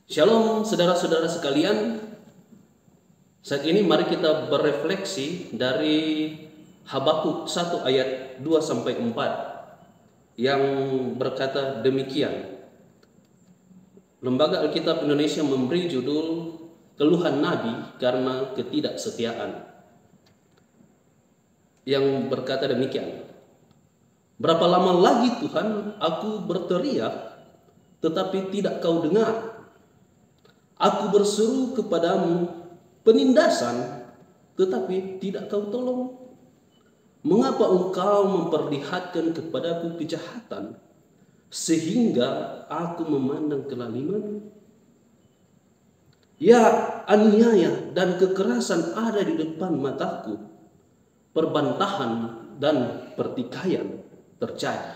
Shalom saudara-saudara sekalian. Saat ini mari kita berefleksi dari Habakuk 1 ayat 2 sampai 4 yang berkata demikian. Lembaga Alkitab Indonesia memberi judul Keluhan Nabi karena Ketidaksetiaan, yang berkata demikian. Berapa lama lagi Tuhan aku berteriak tetapi tidak kau dengar? Aku berseru kepadamu penindasan, tetapi tidak kau tolong. Mengapa engkau memperlihatkan kepadaku kejahatan, sehingga aku memandang kelaliman? Ya, aniaya dan kekerasan ada di depan mataku, perbantahan dan pertikaian terjadi.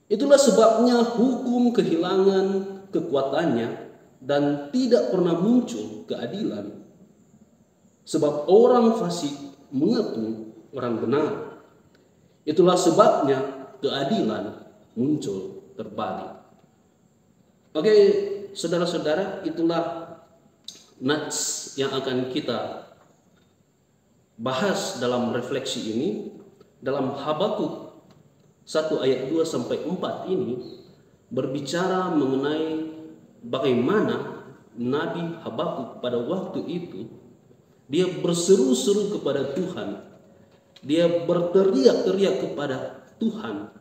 Itulah sebabnya hukum kehilangan kekuatannya dan tidak pernah muncul keadilan, sebab orang fasik mengepung orang benar. Itulah sebabnya keadilan muncul terbalik. Oke, saudara-saudara, itulah nats yang akan kita bahas dalam refleksi ini. Dalam Habakuk 1 ayat 2 sampai 4 ini berbicara mengenai bagaimana Nabi Habakuk pada waktu itu dia berseru-seru kepada Tuhan, dia berteriak-teriak kepada Tuhan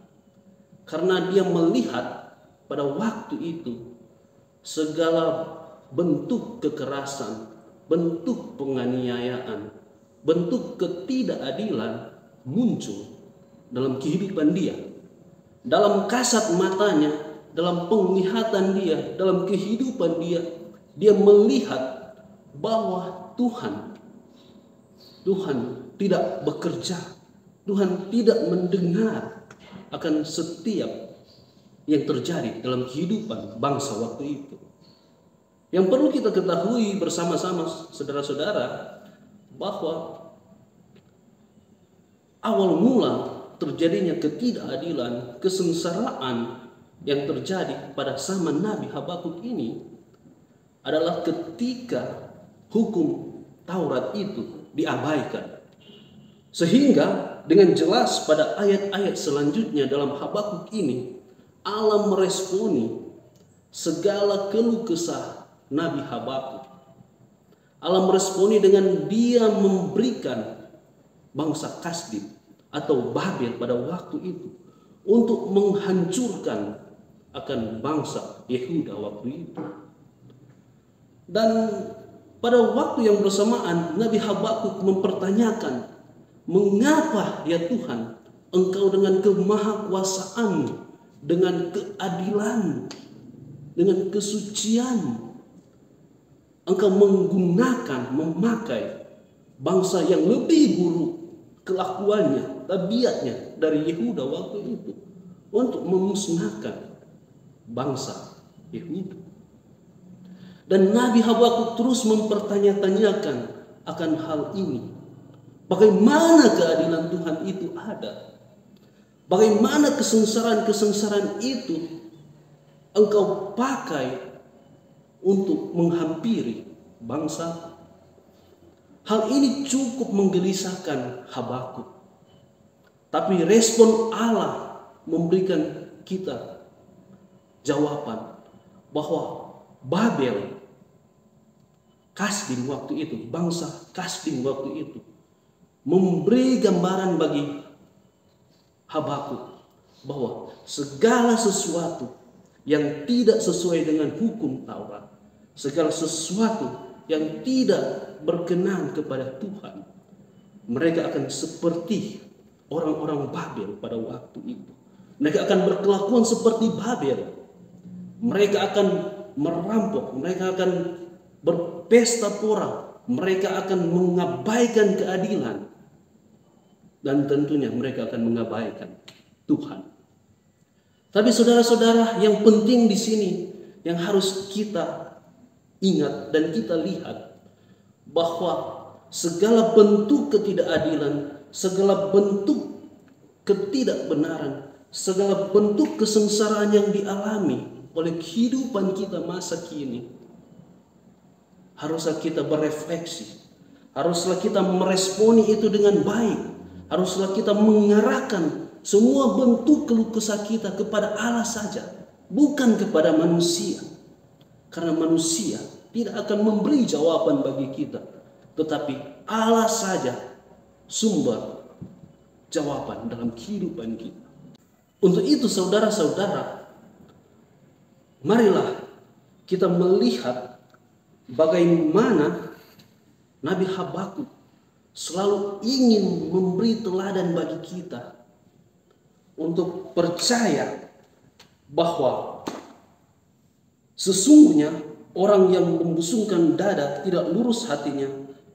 karena dia melihat pada waktu itu segala bentuk kekerasan, bentuk penganiayaan, bentuk ketidakadilan muncul dalam kehidupan dia, dalam kasat matanya, dalam penglihatan dia, dalam kehidupan dia. Dia melihat bahwa Tuhan tidak bekerja, Tuhan tidak mendengar akan setiap yang terjadi dalam kehidupan bangsa waktu itu. Yang perlu kita ketahui bersama-sama saudara-saudara, bahwa awal mula terjadinya ketidakadilan, kesengsaraan yang terjadi pada zaman Nabi Habakuk ini adalah ketika hukum Taurat itu diabaikan. Sehingga dengan jelas pada ayat-ayat selanjutnya dalam Habakuk ini Allah meresponi segala keluh kesah Nabi Habakuk. Allah meresponi dengan dia memberikan bangsa Kasdim atau Babel pada waktu itu untuk menghancurkan akan bangsa Yehuda waktu itu. Dan pada waktu yang bersamaan Nabi Habakuk mempertanyakan, mengapa ya Tuhan engkau dengan kemahakuasaan, dengan keadilan, dengan kesucian, engkau memakai bangsa yang lebih buruk kelakuannya, tabiatnya dari Yehuda waktu itu untuk memusnahkan bangsa Yehuda. Dan Nabi Habakuk terus mempertanya-tanyakan akan hal ini. Bagaimana keadilan Tuhan itu ada? Bagaimana kesengsaraan-kesengsaraan itu engkau pakai untuk menghampiri bangsa? Hal ini cukup menggelisahkan Habakuk. Tapi respon Allah memberikan kita jawaban bahwa Babel, Kasdim waktu itu, bangsa Kasdim waktu itu memberi gambaran bagi Habakuk bahwa segala sesuatu yang tidak sesuai dengan hukum Taurat, segala sesuatu yang tidak berkenan kepada Tuhan, mereka akan seperti orang-orang Babel pada waktu itu. Mereka akan berkelakuan seperti Babel. Mereka akan merampok, mereka akan berpesta pora, mereka akan mengabaikan keadilan, dan tentunya mereka akan mengabaikan Tuhan. Tapi saudara-saudara, yang penting di sini yang harus kita ingat dan kita lihat bahwa segala bentuk ketidakadilan, segala bentuk ketidakbenaran, segala bentuk kesengsaraan yang dialami oleh kehidupan kita masa kini, haruslah kita berefleksi, haruslah kita meresponi itu dengan baik, haruslah kita mengarahkan semua bentuk keluh kesah kita kepada Allah saja, bukan kepada manusia. Karena manusia tidak akan memberi jawaban bagi kita, tetapi Allah saja sumber jawaban dalam kehidupan kita. Untuk itu saudara-saudara, marilah kita melihat bagaimana Nabi Habakuk selalu ingin memberi teladan bagi kita untuk percaya bahwa sesungguhnya orang yang membusungkan dada tidak lurus hatinya,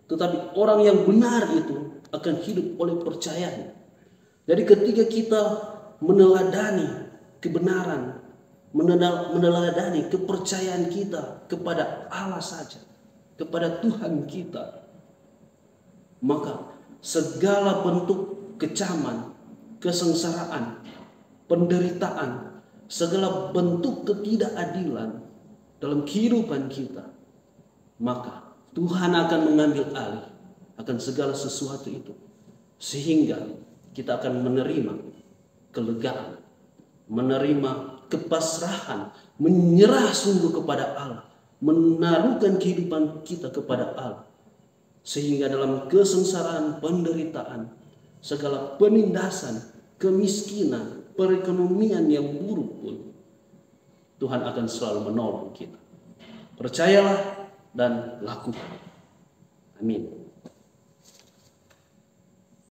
tetapi orang yang benar itu akan hidup oleh percayaan. Jadi ketika kita meneladani kebenaran, meneladani kepercayaan kita kepada Allah saja, kepada Tuhan kita, maka segala bentuk kecaman, kesengsaraan, penderitaan, segala bentuk ketidakadilan dalam kehidupan kita, maka Tuhan akan mengambil alih akan segala sesuatu itu, sehingga kita akan menerima kelegaan, menerima kepasrahan, menyerah sungguh kepada Allah, menaruhkan kehidupan kita kepada Allah, sehingga dalam kesengsaraan, penderitaan, segala penindasan, kemiskinan, perekonomian yang buruk pun, Tuhan akan selalu menolong kita. Percayalah dan lakukan. Amin.